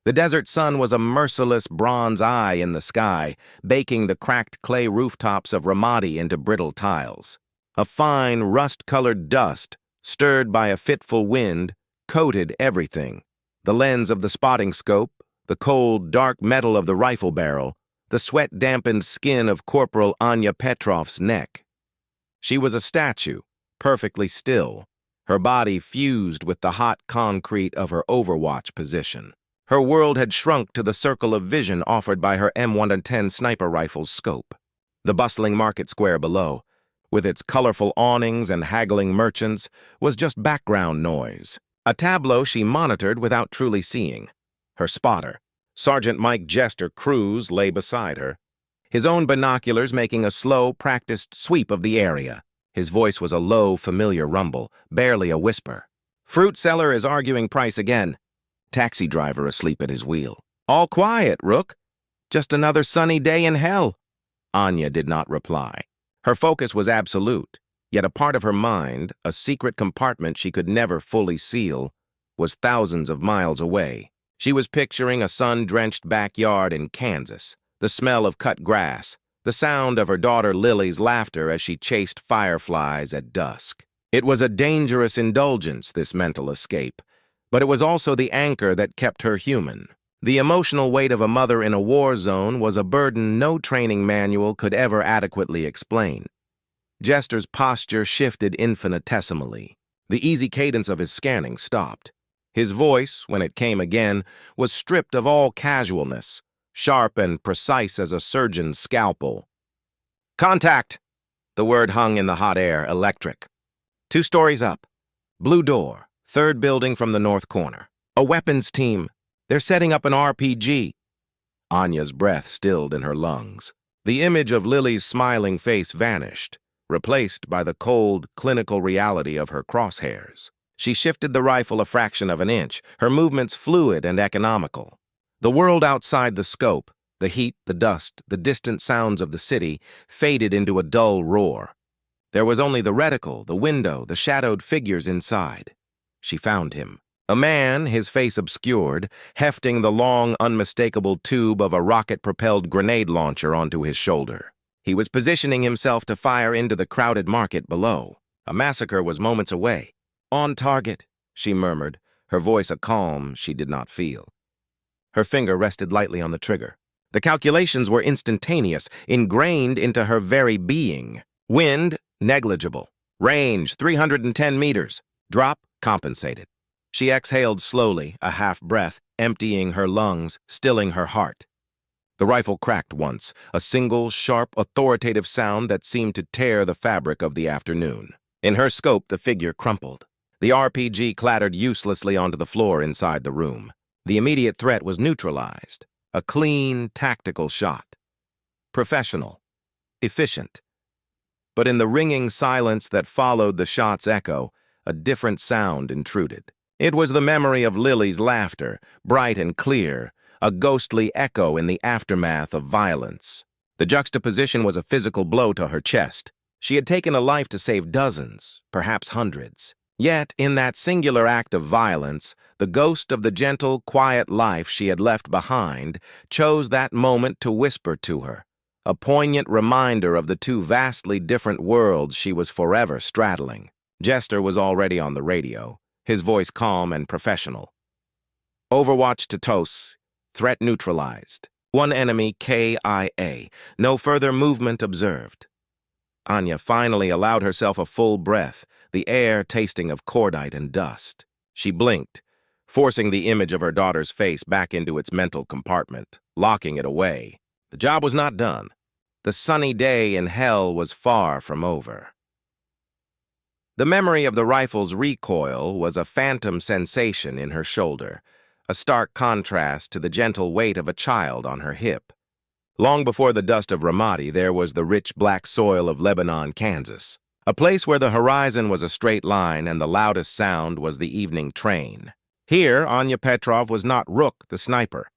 The desert sun was a merciless bronze eye in the sky, baking the cracked clay rooftops of Ramadi into brittle tiles. A fine, rust-colored dust, stirred by a fitful wind, coated everything. The lens of the spotting scope, the cold, dark metal of the rifle barrel, the sweat-dampened skin of Corporal Anya Petrov's neck. She was a statue, perfectly still, her body fused with the hot concrete of her overwatch position. Her world had shrunk to the circle of vision offered by her M110 sniper rifle's scope. The bustling market square below, with its colorful awnings and haggling merchants, was just background noise, a tableau she monitored without truly seeing. Her spotter, Sergeant Mike Jester Cruz, lay beside her, his own binoculars making a slow, practiced sweep of the area. His voice was a low, familiar rumble, barely a whisper. "Fruit seller is arguing price again. Taxi driver asleep at his wheel. All quiet, Rook. Just another sunny day in hell." Anya did not reply. Her focus was absolute, yet a part of her mind, a secret compartment she could never fully seal, was thousands of miles away. She was picturing a sun-drenched backyard in Kansas, the smell of cut grass, the sound of her daughter Lily's laughter as she chased fireflies at dusk. It was a dangerous indulgence, this mental escape, but it was also the anchor that kept her human. The emotional weight of a mother in a war zone was a burden no training manual could ever adequately explain. Jester's posture shifted infinitesimally. The easy cadence of his scanning stopped. His voice, when it came again, was stripped of all casualness, sharp and precise as a surgeon's scalpel. "Contact!" The word hung in the hot air, electric. 2 stories up. Blue door, 3rd building from the north corner. A weapons team. They're setting up an RPG. Anya's breath stilled in her lungs. The image of Lily's smiling face vanished, replaced by the cold, clinical reality of her crosshairs. She shifted the rifle a fraction of an inch, her movements fluid and economical. The world outside the scope, the heat, the dust, the distant sounds of the city, faded into a dull roar. There was only the reticle, the window, the shadowed figures inside. She found him. A man, his face obscured, hefting the long, unmistakable tube of a rocket-propelled grenade launcher onto his shoulder. He was positioning himself to fire into the crowded market below. A massacre was moments away. "On target," she murmured, her voice a calm she did not feel. Her finger rested lightly on the trigger. The calculations were instantaneous, ingrained into her very being. Wind, negligible. Range, 310 meters. Drop, compensated. She exhaled slowly, a half-breath, emptying her lungs, stilling her heart. The rifle cracked once, a single, sharp, authoritative sound that seemed to tear the fabric of the afternoon. In her scope, the figure crumpled. The RPG clattered uselessly onto the floor inside the room. The immediate threat was neutralized. A clean, tactical shot. Professional. Efficient. But in the ringing silence that followed the shot's echo, a different sound intruded. It was the memory of Lily's laughter, bright and clear, a ghostly echo in the aftermath of violence. The juxtaposition was a physical blow to her chest. She had taken a life to save dozens, perhaps hundreds. Yet, in that singular act of violence, the ghost of the gentle, quiet life she had left behind chose that moment to whisper to her, a poignant reminder of the 2 vastly different worlds she was forever straddling. Jester was already on the radio, his voice calm and professional. "Overwatch to TOS. Threat neutralized. 1 enemy KIA. No further movement observed." Anya finally allowed herself a full breath, the air tasting of cordite and dust. She blinked, forcing the image of her daughter's face back into its mental compartment, locking it away. The job was not done. The sunny day in hell was far from over. The memory of the rifle's recoil was a phantom sensation in her shoulder, a stark contrast to the gentle weight of a child on her hip. Long before the dust of Ramadi, there was the rich black soil of Lebanon, Kansas, a place where the horizon was a straight line and the loudest sound was the evening train. Here, Anya Petrov was not Rook, the sniper.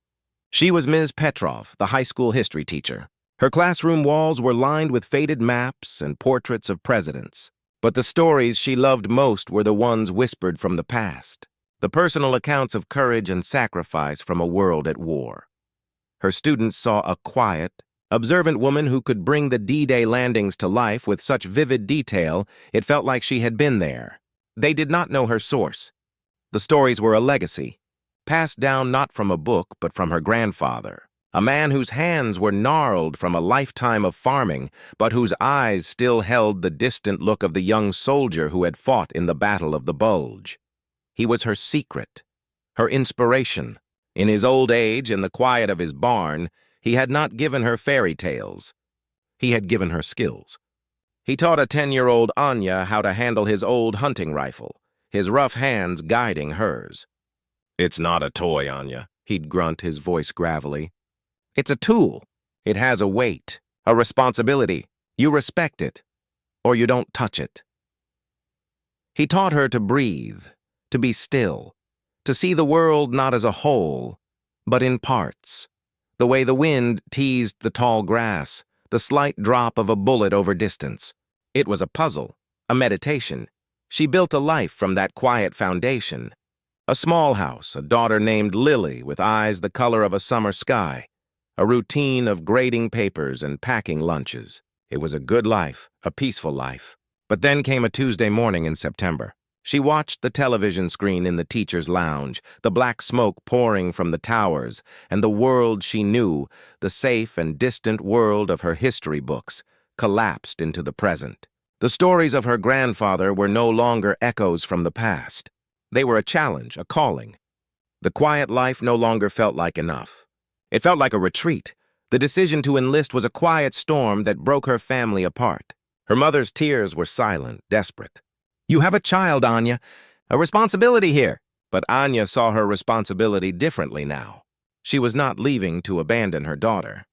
She was Ms. Petrov, the high school history teacher. Her classroom walls were lined with faded maps and portraits of presidents. But the stories she loved most were the ones whispered from the past. the personal accounts of courage and sacrifice from a world at war. Her students saw a quiet, observant woman who could bring the D-Day landings to life with such vivid detail it felt like she had been there. They did not know her source. The stories were a legacy, passed down not from a book but from her grandfather, a man whose hands were gnarled from a lifetime of farming, but whose eyes still held the distant look of the young soldier who had fought in the Battle of the Bulge. He was her secret, her inspiration. In his old age, in the quiet of his barn, he had not given her fairy tales. He had given her skills. He taught a 10-year-old Anya how to handle his old hunting rifle, his rough hands guiding hers. "It's not a toy, Anya," he'd grunt, his voice gravelly. "It's a tool. It has a weight, a responsibility. You respect it, or you don't touch it." He taught her to breathe, to be still, to see the world not as a whole, but in parts, the way the wind teased the tall grass, the slight drop of a bullet over distance. It was a puzzle, a meditation. She built a life from that quiet foundation. A small house, a daughter named Lily with eyes the color of a summer sky, a routine of grading papers and packing lunches. It was a good life, a peaceful life. But then came a Tuesday morning in September. She watched the television screen in the teacher's lounge, the black smoke pouring from the towers, and the world she knew, the safe and distant world of her history books, collapsed into the present. The stories of her grandfather were no longer echoes from the past. They were a challenge, a calling. The quiet life no longer felt like enough. It felt like a retreat. The decision to enlist was a quiet storm that broke her family apart. Her mother's tears were silent, desperate. "You have a child, Anya. A responsibility here." But Anya saw her responsibility differently now. She was not leaving to abandon her daughter.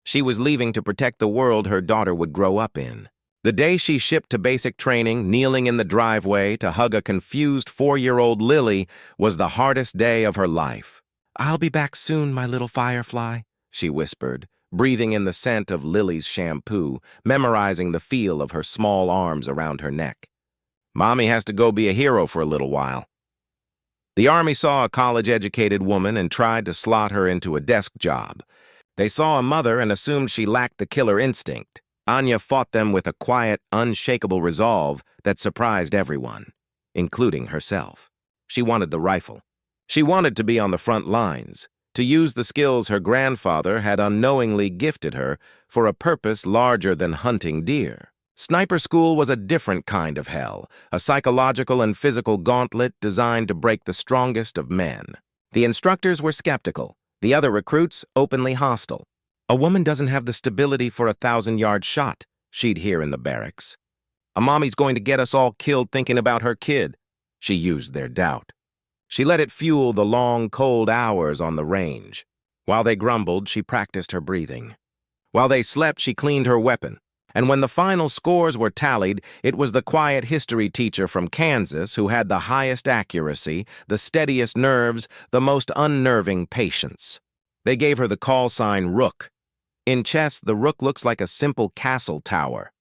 She was leaving to protect the world her daughter would grow up in. The day she shipped to basic training, kneeling in the driveway to hug a confused 4-year-old Lily, was the hardest day of her life. "I'll be back soon, my little firefly," she whispered, breathing in the scent of Lily's shampoo, memorizing the feel of her small arms around her neck. "Mommy has to go be a hero for a little while." The Army saw a college-educated woman and tried to slot her into a desk job. They saw a mother and assumed she lacked the killer instinct. Anya fought them with a quiet, unshakable resolve that surprised everyone, including herself. She wanted the rifle. She wanted to be on the front lines, to use the skills her grandfather had unknowingly gifted her for a purpose larger than hunting deer. Sniper school was a different kind of hell, a psychological and physical gauntlet designed to break the strongest of men. The instructors were skeptical, the other recruits openly hostile. "A woman doesn't have the stability for a 1,000-yard shot," she'd hear in the barracks. "A mommy's going to get us all killed thinking about her kid." She used their doubt. She let it fuel the long, cold hours on the range. While they grumbled, she practiced her breathing. While they slept, she cleaned her weapon. And when the final scores were tallied, it was the quiet history teacher from Kansas who had the highest accuracy, the steadiest nerves, the most unnerving patience. They gave her the call sign Rook. In chess, the rook looks like a simple castle tower.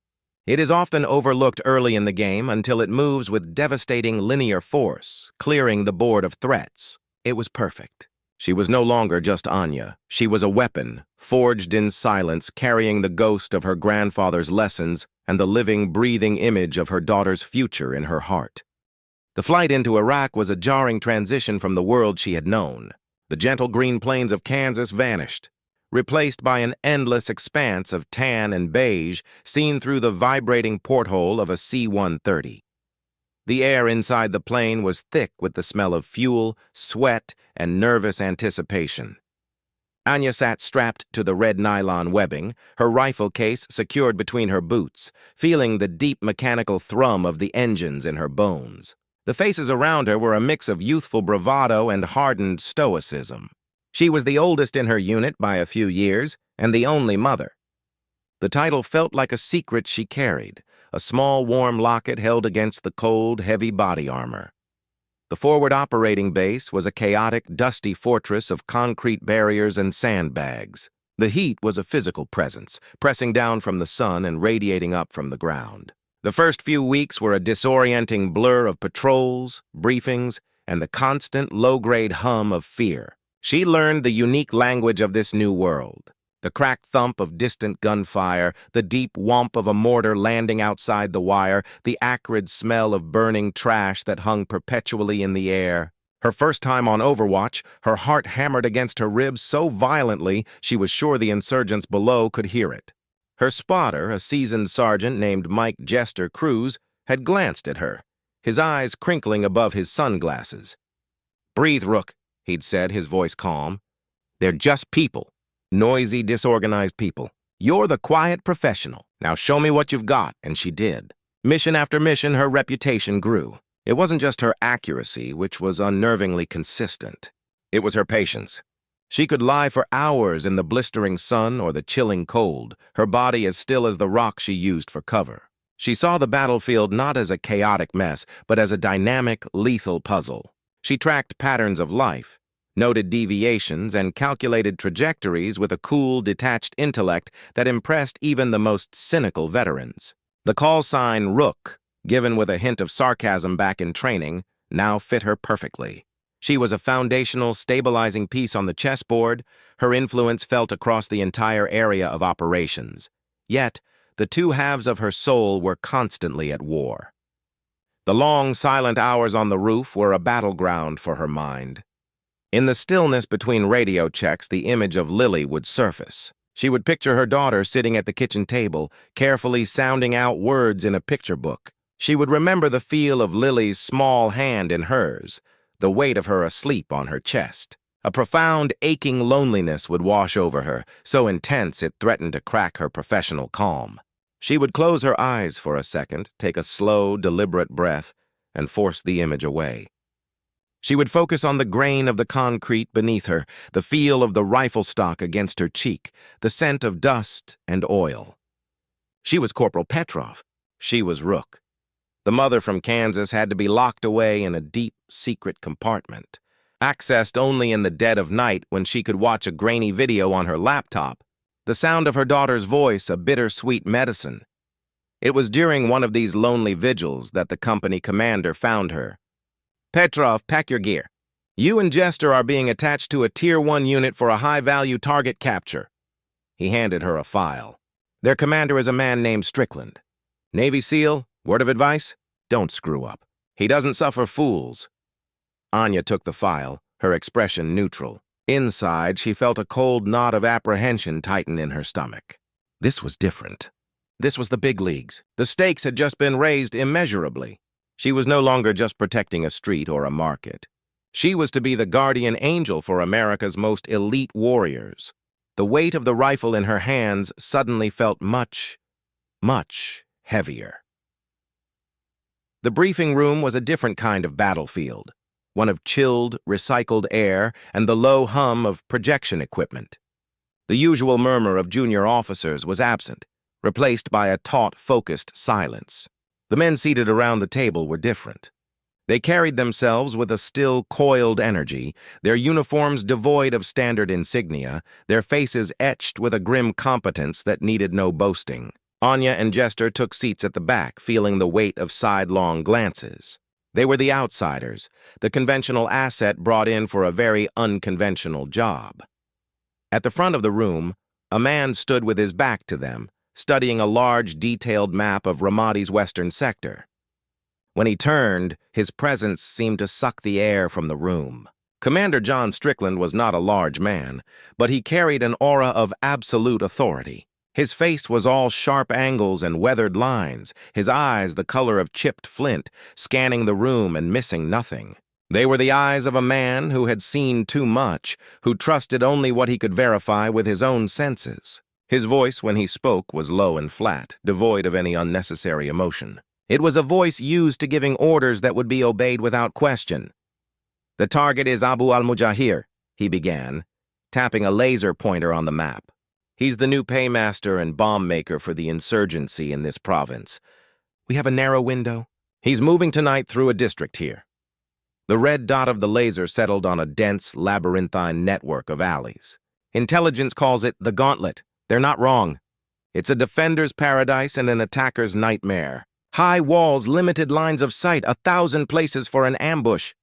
It is often overlooked early in the game until it moves with devastating linear force, clearing the board of threats. It was perfect. She was no longer just Anya. She was a weapon, forged in silence, carrying the ghost of her grandfather's lessons and the living, breathing image of her daughter's future in her heart. The flight into Iraq was a jarring transition from the world she had known. The gentle green plains of Kansas vanished, replaced by an endless expanse of tan and beige seen through the vibrating porthole of a C-130. The air inside the plane was thick with the smell of fuel, sweat, and nervous anticipation. Anya sat strapped to the red nylon webbing, her rifle case secured between her boots, feeling the deep mechanical thrum of the engines in her bones. The faces around her were a mix of youthful bravado and hardened stoicism. She was the oldest in her unit by a few years, and the only mother. The title felt like a secret she carried, a small warm locket held against the cold, heavy body armor. The forward operating base was a chaotic, dusty fortress of concrete barriers and sandbags. The heat was a physical presence, pressing down from the sun and radiating up from the ground. The first few weeks were a disorienting blur of patrols, briefings, and the constant low-grade hum of fear. She learned the unique language of this new world. The cracked thump of distant gunfire, the deep whomp of a mortar landing outside the wire, the acrid smell of burning trash that hung perpetually in the air. Her first time on Overwatch, her heart hammered against her ribs so violently she was sure the insurgents below could hear it. Her spotter, a seasoned sergeant named Mike Jester Cruz, had glanced at her, his eyes crinkling above his sunglasses. "Breathe, Rook," he'd said, his voice calm. "They're just people. Noisy, disorganized people. You're the quiet professional. Now show me what you've got," and she did. Mission after mission, her reputation grew. It wasn't just her accuracy, which was unnervingly consistent. It was her patience. She could lie for hours in the blistering sun or the chilling cold, her body as still as the rock she used for cover. She saw the battlefield not as a chaotic mess, but as a dynamic, lethal puzzle. She tracked patterns of life, noted deviations, and calculated trajectories with a cool, detached intellect that impressed even the most cynical veterans. The call sign Rook, given with a hint of sarcasm back in training, now fit her perfectly. She was a foundational, stabilizing piece on the chessboard. Her influence felt across the entire area of operations. Yet, the two halves of her soul were constantly at war. The long, silent hours on the roof were a battleground for her mind. In the stillness between radio checks, the image of Lily would surface. She would picture her daughter sitting at the kitchen table, carefully sounding out words in a picture book. She would remember the feel of Lily's small hand in hers, the weight of her asleep on her chest. A profound, aching loneliness would wash over her, so intense it threatened to crack her professional calm. She would close her eyes for a second, take a slow, deliberate breath, and force the image away. She would focus on the grain of the concrete beneath her, the feel of the rifle stock against her cheek, the scent of dust and oil. She was Corporal Petrov. She was Rook. The mother from Kansas had to be locked away in a deep, secret compartment, accessed only in the dead of night when she could watch a grainy video on her laptop, the sound of her daughter's voice a bittersweet medicine. It was during one of these lonely vigils that the company commander found her. "Petrov, pack your gear. You and Jester are being attached to a Tier 1 unit for a high-value target capture." He handed her a file. "Their commander is a man named Strickland. Navy SEAL, word of advice? Don't screw up. He doesn't suffer fools." Anya took the file, her expression neutral. Inside, she felt a cold knot of apprehension tighten in her stomach. This was different. This was the big leagues. The stakes had just been raised immeasurably. She was no longer just protecting a street or a market. She was to be the guardian angel for America's most elite warriors. The weight of the rifle in her hands suddenly felt much, much heavier. The briefing room was a different kind of battlefield, one of chilled, recycled air and the low hum of projection equipment. The usual murmur of junior officers was absent, replaced by a taut, focused silence. The men seated around the table were different. They carried themselves with a still, coiled energy, their uniforms devoid of standard insignia, their faces etched with a grim competence that needed no boasting. Anya and Jester took seats at the back, feeling the weight of sidelong glances. They were the outsiders, the conventional asset brought in for a very unconventional job. At the front of the room, a man stood with his back to them, studying a large, detailed map of Ramadi's western sector. When he turned, his presence seemed to suck the air from the room. Commander John Strickland was not a large man, but he carried an aura of absolute authority. His face was all sharp angles and weathered lines, his eyes the color of chipped flint, scanning the room and missing nothing. They were the eyes of a man who had seen too much, who trusted only what he could verify with his own senses. His voice, when he spoke, was low and flat, devoid of any unnecessary emotion. It was a voice used to giving orders that would be obeyed without question. "The target is Abu al-Mujahir," he began, tapping a laser pointer on the map. "He's the new paymaster and bomb maker for the insurgency in this province. We have a narrow window. He's moving tonight through a district here." The red dot of the laser settled on a dense, labyrinthine network of alleys. Intelligence calls it the Gauntlet. They're not wrong. It's a defender's paradise and an attacker's nightmare. High walls, limited lines of sight, 1,000 places for an ambush.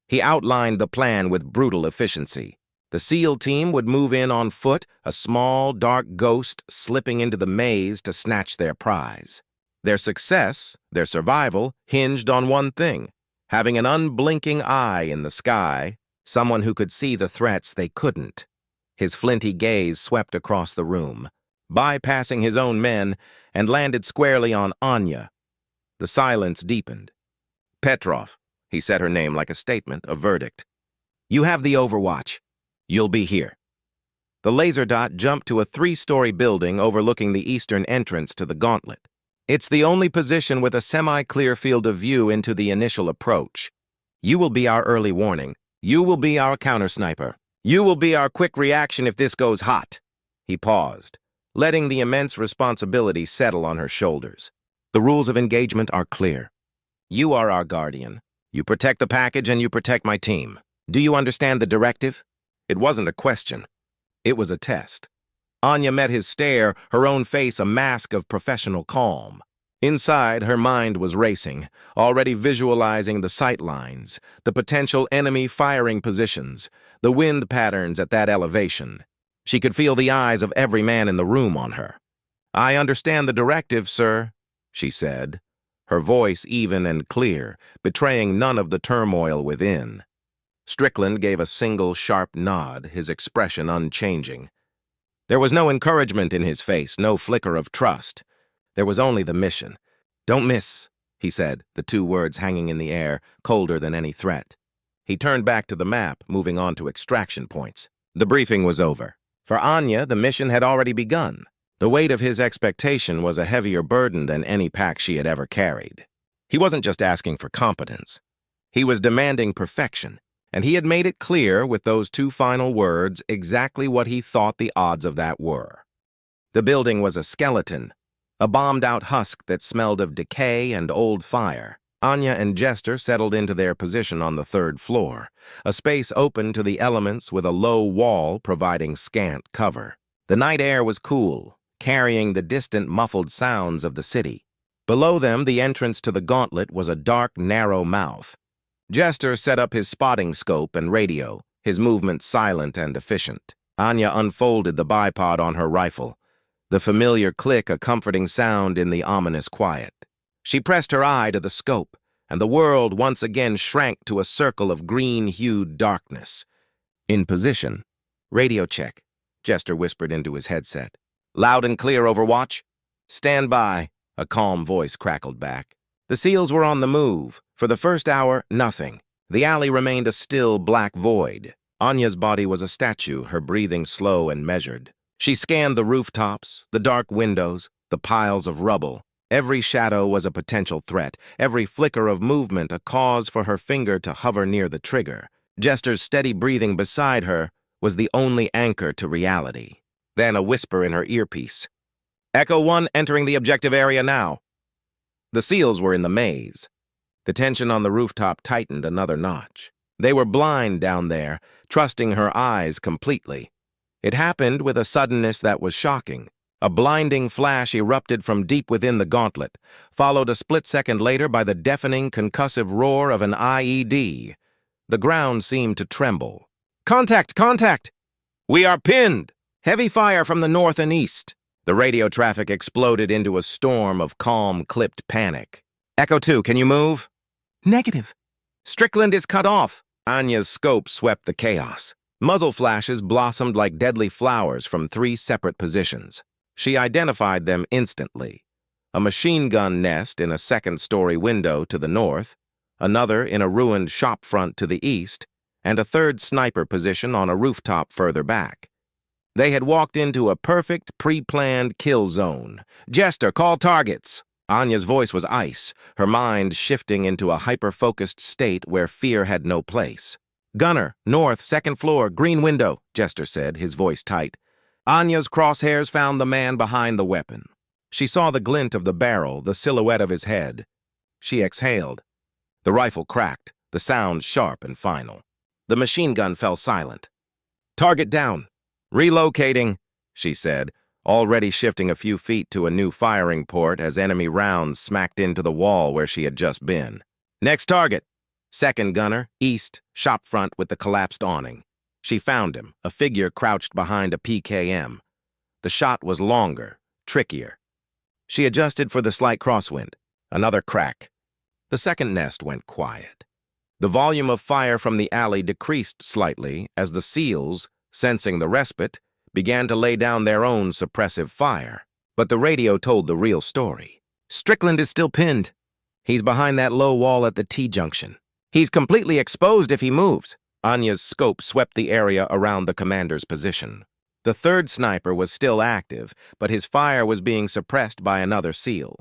He outlined the plan with brutal efficiency. The SEAL team would move in on foot, a small, dark ghost slipping into the maze to snatch their prize. Their success, their survival, hinged on one thing: having an unblinking eye in the sky, someone who could see the threats they couldn't. His flinty gaze swept across the room, bypassing his own men, and landed squarely on Anya. The silence deepened. "Petrov," he said her name like a statement, a verdict. "You have the overwatch. You'll be here." The laser dot jumped to a 3-story building overlooking the eastern entrance to the gauntlet. It's the only position with a semi-clear field of view into the initial approach. You will be our early warning. You will be our counter-sniper. You will be our quick reaction if this goes hot. He paused, letting the immense responsibility settle on her shoulders. The rules of engagement are clear. You are our guardian. You protect the package and you protect my team. Do you understand the directive? It wasn't a question. It was a test. Anya met his stare, her own face a mask of professional calm. Inside, her mind was racing, already visualizing the sight lines, the potential enemy firing positions, the wind patterns at that elevation. She could feel the eyes of every man in the room on her. "I understand the directive, sir," she said, her voice even and clear, betraying none of the turmoil within. Strickland gave a single sharp nod, his expression unchanging. There was no encouragement in his face, no flicker of trust. There was only the mission. "Don't miss," he said, the 2 words hanging in the air, colder than any threat. He turned back to the map, moving on to extraction points. The briefing was over. For Anya, the mission had already begun. The weight of his expectation was a heavier burden than any pack she had ever carried. He wasn't just asking for competence. He was demanding perfection, and he had made it clear with those 2 final words exactly what he thought the odds of that were. The building was a skeleton, a bombed-out husk that smelled of decay and old fire. Anya and Jester settled into their position on the 3rd floor, a space open to the elements with a low wall providing scant cover. The night air was cool, carrying the distant muffled sounds of the city. Below them, the entrance to the gauntlet was a dark, narrow mouth. Jester set up his spotting scope and radio, his movements silent and efficient. Anya unfolded the bipod on her rifle, the familiar click a comforting sound in the ominous quiet. She pressed her eye to the scope, and the world once again shrank to a circle of green-hued darkness. "In position." "Radio check," Jester whispered into his headset. "Loud and clear, Overwatch." "Stand by," a calm voice crackled back. The SEALs were on the move. For the first hour, nothing. The alley remained a still, black void. Anya's body was a statue, her breathing slow and measured. She scanned the rooftops, the dark windows, the piles of rubble. Every shadow was a potential threat, every flicker of movement a cause for her finger to hover near the trigger. Jester's steady breathing beside her was the only anchor to reality. Then a whisper in her earpiece. "Echo 1 entering the objective area now." The SEALs were in the maze. The tension on the rooftop tightened another notch. They were blind down there, trusting her eyes completely. It happened with a suddenness that was shocking. A blinding flash erupted from deep within the gauntlet, followed a split second later by the deafening, concussive roar of an IED. The ground seemed to tremble. "Contact! Contact! We are pinned! Heavy fire from the north and east." The radio traffic exploded into a storm of calm, clipped panic. "Echo 2, can you move?" "Negative." "Strickland is cut off." Anya's scope swept the chaos. Muzzle flashes blossomed like deadly flowers from 3 separate positions. She identified them instantly. A machine gun nest in a 2nd-story window to the north, another in a ruined shop front to the east, and a 3rd sniper position on a rooftop further back. They had walked into a perfect, pre-planned kill zone. "Jester, call targets." Anya's voice was ice, her mind shifting into a hyper-focused state where fear had no place. "Gunner, north, 2nd floor, green window," Jester said, his voice tight. Anya's crosshairs found the man behind the weapon. She saw the glint of the barrel, the silhouette of his head. She exhaled. The rifle cracked, the sound sharp and final. The machine gun fell silent. "Target down." "Relocating," she said, already shifting a few feet to a new firing port as enemy rounds smacked into the wall where she had just been. "Next target." Second gunner, east, shop front with the collapsed awning. She found him, a figure crouched behind a PKM. The shot was longer, trickier. She adjusted for the slight crosswind. Another crack. The second nest went quiet. The volume of fire from the alley decreased slightly as the SEALs, sensing the respite, began to lay down their own suppressive fire. But the radio told the real story. Strickland is still pinned. He's behind that low wall at the T-junction. He's completely exposed if he moves. Anya's scope swept the area around the commander's position. The third sniper was still active, but his fire was being suppressed by another SEAL.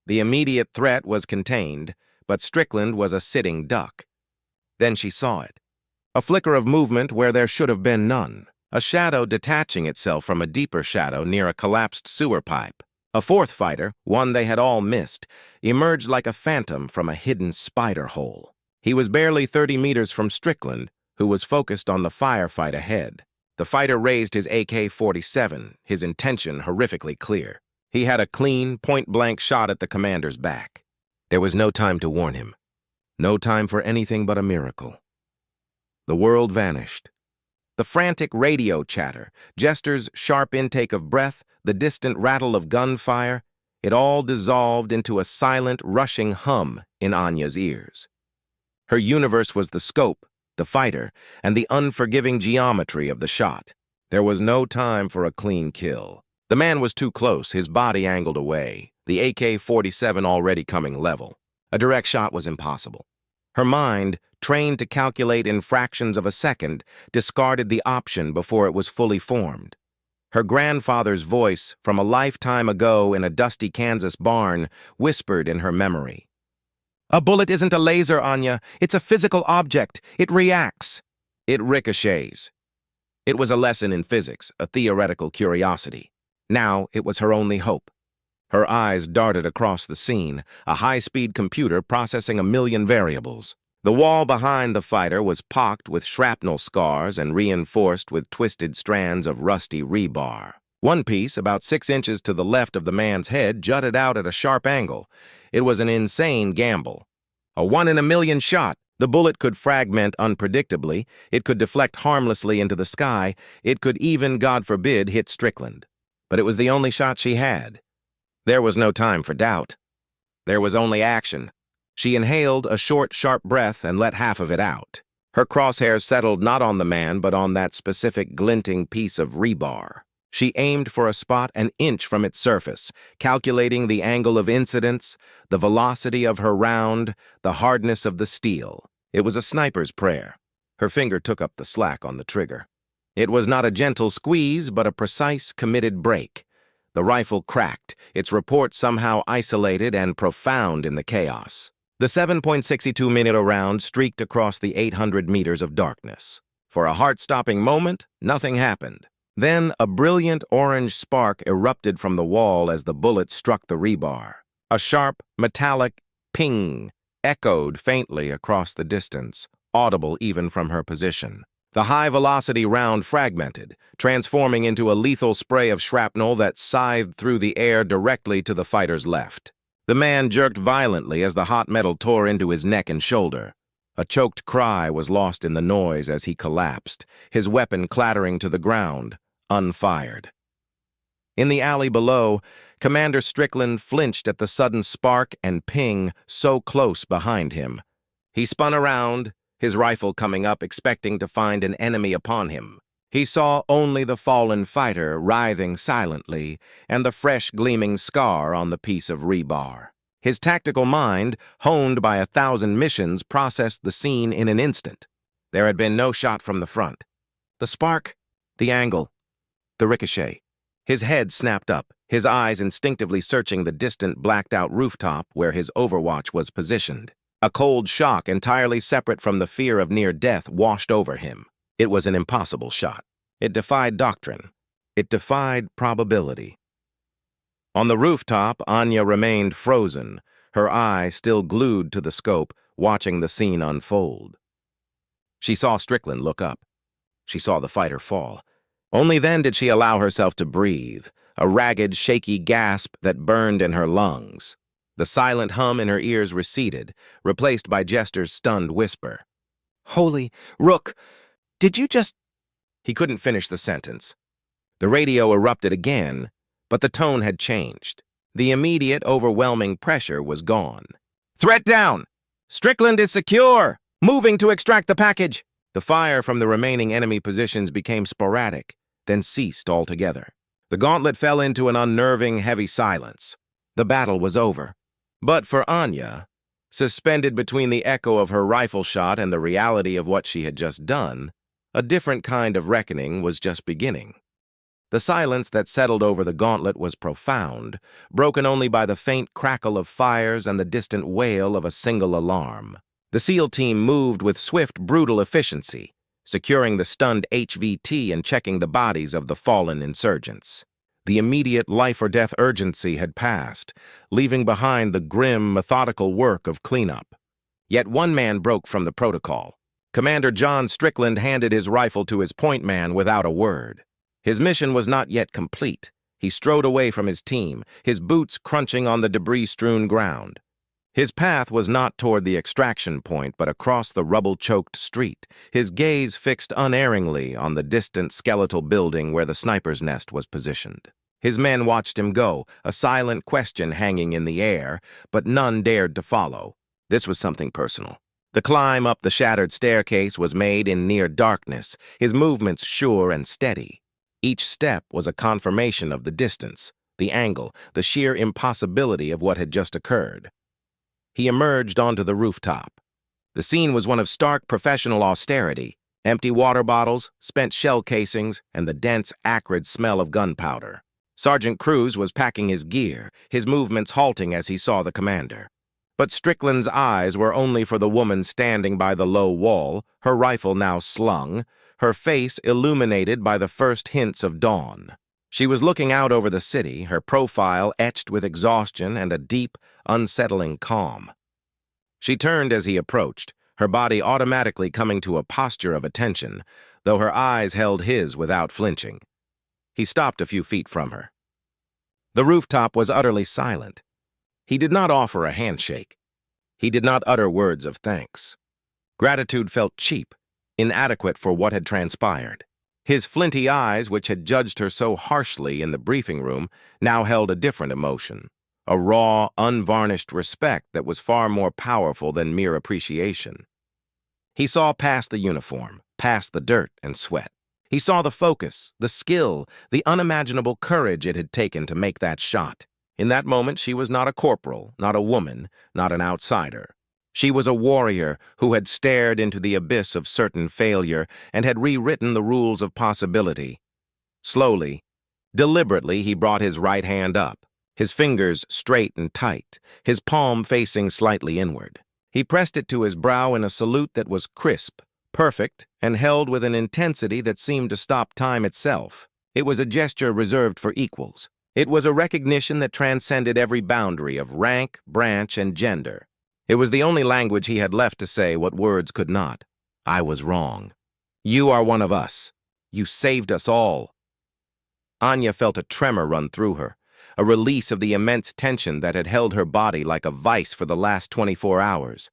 The immediate threat was contained, but Strickland was a sitting duck. Then she saw it. A flicker of movement where there should have been none. A shadow detaching itself from a deeper shadow near a collapsed sewer pipe. A fourth fighter, one they had all missed, emerged like a phantom from a hidden spider hole. He was barely 30 meters from Strickland, who was focused on the firefight ahead. The fighter raised his AK-47, his intention horrifically clear. He had a clean, point-blank shot at the commander's back. There was no time to warn him. No time for anything but a miracle. The world vanished. The frantic radio chatter, Jester's sharp intake of breath, the distant rattle of gunfire, it all dissolved into a silent, rushing hum in Anya's ears. Her universe was the scope, the fighter, and the unforgiving geometry of the shot. There was no time for a clean kill. The man was too close, his body angled away, the AK-47 already coming level. A direct shot was impossible. Her mind, trained to calculate in fractions of a second, discarded the option before it was fully formed. Her grandfather's voice, from a lifetime ago in a dusty Kansas barn, whispered in her memory. "A bullet isn't a laser, Anya. It's a physical object. It reacts. It ricochets." It was a lesson in physics, a theoretical curiosity. Now it was her only hope. Her eyes darted across the scene, a high-speed computer processing a million variables. The wall behind the fighter was pocked with shrapnel scars and reinforced with twisted strands of rusty rebar. One piece, about 6 inches to the left of the man's head, jutted out at a sharp angle. It was an insane gamble. A 1 in a million shot. The bullet could fragment unpredictably. It could deflect harmlessly into the sky. It could even, God forbid, hit Strickland. But it was the only shot she had. There was no time for doubt. There was only action. She inhaled a short, sharp breath and let half of it out. Her crosshairs settled not on the man, but on that specific glinting piece of rebar. She aimed for a spot an inch from its surface, calculating the angle of incidence, the velocity of her round, the hardness of the steel. It was a sniper's prayer. Her finger took up the slack on the trigger. It was not a gentle squeeze, but a precise, committed break. The rifle cracked, its report somehow isolated and profound in the chaos. The 7.62-minute round streaked across the 800 meters of darkness. For a heart-stopping moment, nothing happened. Then a brilliant orange spark erupted from the wall as the bullet struck the rebar. A sharp, metallic ping echoed faintly across the distance, audible even from her position. The high-velocity round fragmented, transforming into a lethal spray of shrapnel that scythed through the air directly to the fighter's left. The man jerked violently as the hot metal tore into his neck and shoulder. A choked cry was lost in the noise as he collapsed, his weapon clattering to the ground, unfired. In the alley below, Commander Strickland flinched at the sudden spark and ping so close behind him. He spun around, his rifle coming up, expecting to find an enemy upon him. He saw only the fallen fighter writhing silently and the fresh gleaming scar on the piece of rebar. His tactical mind, honed by 1,000 missions, processed the scene in an instant. There had been no shot from the front. The spark, the angle, the ricochet. His head snapped up, his eyes instinctively searching the distant blacked-out rooftop where his overwatch was positioned. A cold shock entirely separate from the fear of near death washed over him. It was an impossible shot. It defied doctrine. It defied probability. On the rooftop, Anya remained frozen, her eye still glued to the scope, watching the scene unfold. She saw Strickland look up. She saw the fighter fall. Only then did she allow herself to breathe, a ragged, shaky gasp that burned in her lungs. The silent hum in her ears receded, replaced by Jester's stunned whisper. "Holy Rook, did you just—" He couldn't finish the sentence. The radio erupted again, but the tone had changed. The immediate, overwhelming pressure was gone. "Threat down! Strickland is secure! Moving to extract the package!" The fire from the remaining enemy positions became sporadic, then ceased altogether. The gauntlet fell into an unnerving, heavy silence. The battle was over. But for Anya, suspended between the echo of her rifle shot and the reality of what she had just done, a different kind of reckoning was just beginning. The silence that settled over the gauntlet was profound, broken only by the faint crackle of fires and the distant wail of a single alarm. The SEAL team moved with swift, brutal efficiency, securing the stunned HVT and checking the bodies of the fallen insurgents. The immediate life-or-death urgency had passed, leaving behind the grim, methodical work of cleanup. Yet one man broke from the protocol. Commander John Strickland handed his rifle to his point man without a word. His mission was not yet complete. He strode away from his team, his boots crunching on the debris-strewn ground. His path was not toward the extraction point, but across the rubble-choked street, his gaze fixed unerringly on the distant skeletal building where the sniper's nest was positioned. His men watched him go, a silent question hanging in the air, but none dared to follow. This was something personal. The climb up the shattered staircase was made in near darkness, his movements sure and steady. Each step was a confirmation of the distance, the angle, the sheer impossibility of what had just occurred. He emerged onto the rooftop. The scene was one of stark professional austerity, empty water bottles, spent shell casings, and the dense, acrid smell of gunpowder. Sergeant Cruz was packing his gear, his movements halting as he saw the commander. But Strickland's eyes were only for the woman standing by the low wall, her rifle now slung, her face illuminated by the first hints of dawn. She was looking out over the city, her profile etched with exhaustion and a deep, unsettling calm. She turned as he approached, her body automatically coming to a posture of attention, though her eyes held his without flinching. He stopped a few feet from her. The rooftop was utterly silent. He did not offer a handshake. He did not utter words of thanks. Gratitude felt cheap, inadequate for what had transpired. His flinty eyes, which had judged her so harshly in the briefing room, now held a different emotion, a raw, unvarnished respect that was far more powerful than mere appreciation. He saw past the uniform, past the dirt and sweat. He saw the focus, the skill, the unimaginable courage it had taken to make that shot. In that moment, she was not a corporal, not a woman, not an outsider. She was a warrior who had stared into the abyss of certain failure and had rewritten the rules of possibility. Slowly, deliberately, he brought his right hand up, his fingers straight and tight, his palm facing slightly inward. He pressed it to his brow in a salute that was crisp, perfect, and held with an intensity that seemed to stop time itself. It was a gesture reserved for equals. It was a recognition that transcended every boundary of rank, branch, and gender. It was the only language he had left to say what words could not. I was wrong. You are one of us. You saved us all. Anya felt a tremor run through her, a release of the immense tension that had held her body like a vice for the last 24 hours.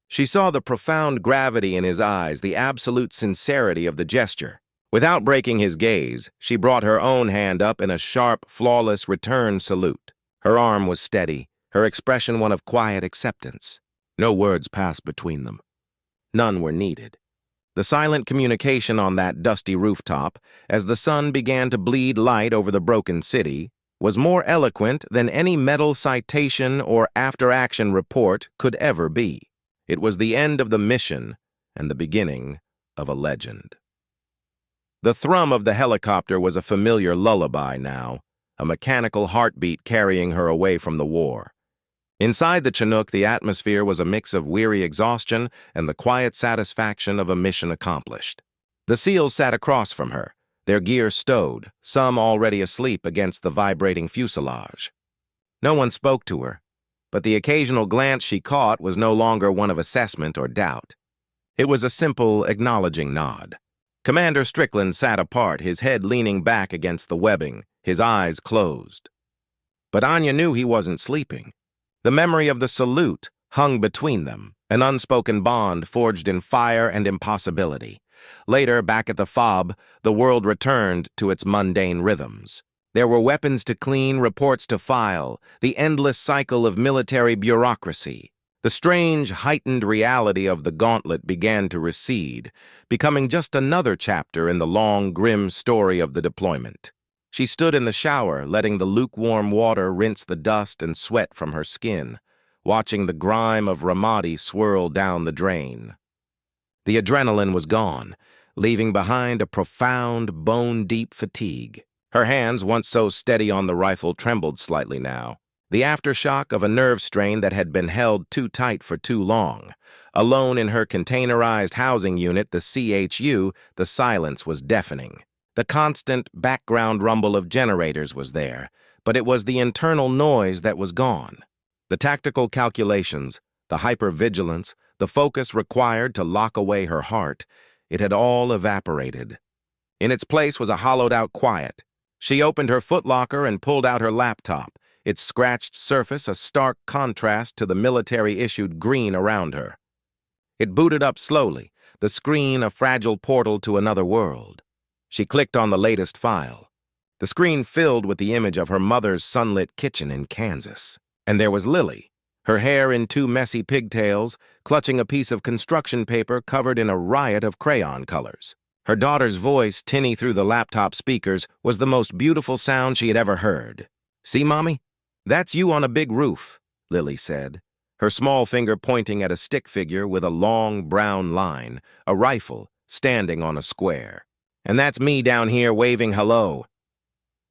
She saw the profound gravity in his eyes, the absolute sincerity of the gesture. Without breaking his gaze, she brought her own hand up in a sharp, flawless return salute. Her arm was steady, her expression one of quiet acceptance. No words passed between them. None were needed. The silent communication on that dusty rooftop, as the sun began to bleed light over the broken city, was more eloquent than any medal citation or after-action report could ever be. It was the end of the mission and the beginning of a legend. The thrum of the helicopter was a familiar lullaby now, a mechanical heartbeat carrying her away from the war. Inside the Chinook, the atmosphere was a mix of weary exhaustion and the quiet satisfaction of a mission accomplished. The SEALs sat across from her, their gear stowed, some already asleep against the vibrating fuselage. No one spoke to her, but the occasional glance she caught was no longer one of assessment or doubt. It was a simple, acknowledging nod. Commander Strickland sat apart, his head leaning back against the webbing, his eyes closed. But Anya knew he wasn't sleeping. The memory of the salute hung between them, an unspoken bond forged in fire and impossibility. Later, back at the FOB, the world returned to its mundane rhythms. There were weapons to clean, reports to file, the endless cycle of military bureaucracy. The strange, heightened reality of the gauntlet began to recede, becoming just another chapter in the long, grim story of the deployment. She stood in the shower, letting the lukewarm water rinse the dust and sweat from her skin, watching the grime of Ramadi swirl down the drain. The adrenaline was gone, leaving behind a profound, bone-deep fatigue. Her hands, once so steady on the rifle, trembled slightly now. The aftershock of a nerve strain that had been held too tight for too long. Alone in her containerized housing unit, the CHU, the silence was deafening. The constant background rumble of generators was there, but it was the internal noise that was gone. The tactical calculations, the hypervigilance, the focus required to lock away her heart, it had all evaporated. In its place was a hollowed-out quiet. She opened her footlocker and pulled out her laptop, its scratched surface a stark contrast to the military-issued green around her. It booted up slowly, the screen a fragile portal to another world. She clicked on the latest file. The screen filled with the image of her mother's sunlit kitchen in Kansas. And there was Lily, her hair in two messy pigtails, clutching a piece of construction paper covered in a riot of crayon colors. Her daughter's voice, tinny through the laptop speakers, was the most beautiful sound she had ever heard. "See, Mommy? That's you on a big roof," Lily said, her small finger pointing at a stick figure with a long brown line, a rifle, standing on a square. "And that's me down here waving hello."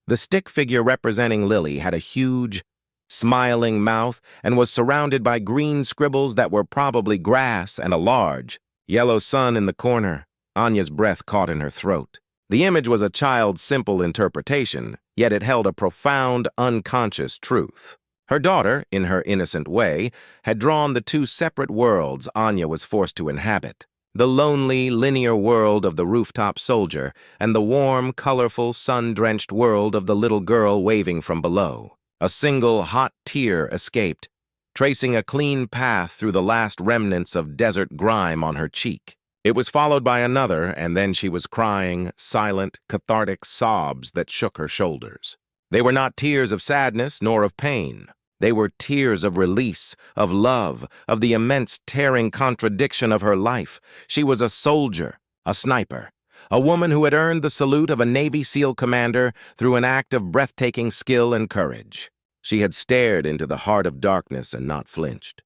The stick figure representing Lily had a huge, smiling mouth and was surrounded by green scribbles that were probably grass and a large, yellow sun in the corner. Anya's breath caught in her throat. The image was a child's simple interpretation, yet it held a profound, unconscious truth. Her daughter, in her innocent way, had drawn the two separate worlds Anya was forced to inhabit. The lonely, linear world of the rooftop soldier and the warm, colorful, sun-drenched world of the little girl waving from below. A single hot tear escaped, tracing a clean path through the last remnants of desert grime on her cheek. It was followed by another, and then she was crying, silent, cathartic sobs that shook her shoulders. They were not tears of sadness nor of pain. They were tears of release, of love, of the immense tearing contradiction of her life. She was a soldier, a sniper, a woman who had earned the salute of a Navy SEAL commander through an act of breathtaking skill and courage. She had stared into the heart of darkness and not flinched.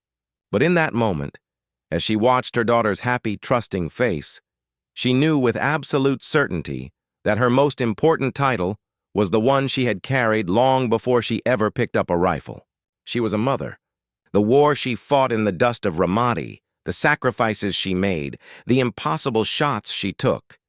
But in that moment, as she watched her daughter's happy, trusting face, she knew with absolute certainty that her most important title was the one she had carried long before she ever picked up a rifle. She was a mother. The war she fought in the dust of Ramadi, the sacrifices she made, the impossible shots she took.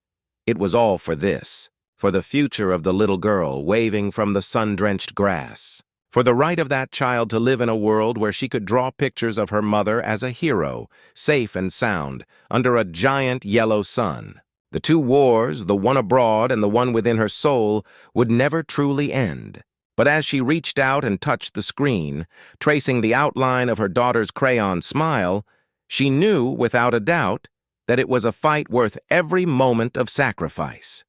It was all for this, for the future of the little girl waving from the sun-drenched grass, for the right of that child to live in a world where she could draw pictures of her mother as a hero, safe and sound, under a giant yellow sun. The two wars, the one abroad and the one within her soul, would never truly end. But as she reached out and touched the screen, tracing the outline of her daughter's crayon smile, she knew, without a doubt, that it was a fight worth every moment of sacrifice.